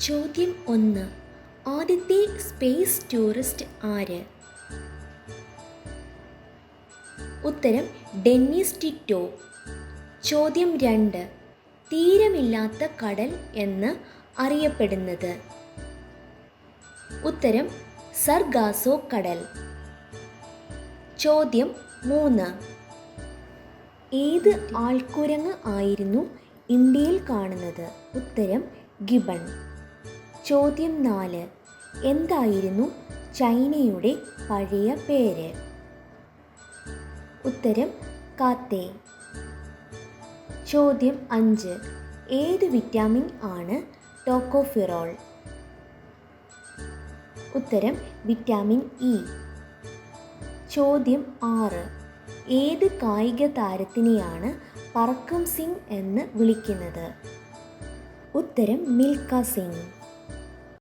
ചോദ്യം 1. ആദ്യത്തെ space tourist ആര്? ഉത്തരം ഡെന്നിസ് ടിറ്റോ. ചോദ്യം 2. തീരമില്ലാത്ത കടൽ എന്ന് അറിയപ്പെടുന്നത്? ഉത്തരം സർഗാസോ കടൽ. ചോദ്യം 3. ഏത് ആൾക്കുരങ്ങ് ആയിരുന്നു ഇന്ത്യയിൽ കാണുന്നത്? ഉത്തരം ഗിബൺ. ചോദ്യം 4. എന്തായിരുന്നു ചൈനയുടെ പഴയ പേര്? ഉത്തരം കാത്തേ. ചോദ്യം 5. ഏത് വിറ്റാമിൻ ആണ് ടോക്കോഫിറോൾ? ഉത്തരം വിറ്റാമിൻ ഇ. ചോദ്യം 6. ഏത് കായിക താരത്തിനെയാണ് പറക്കും സിംഗ് എന്ന് വിളിക്കുന്നത്? ഉത്തരം മിൽഖ സിംഗ്.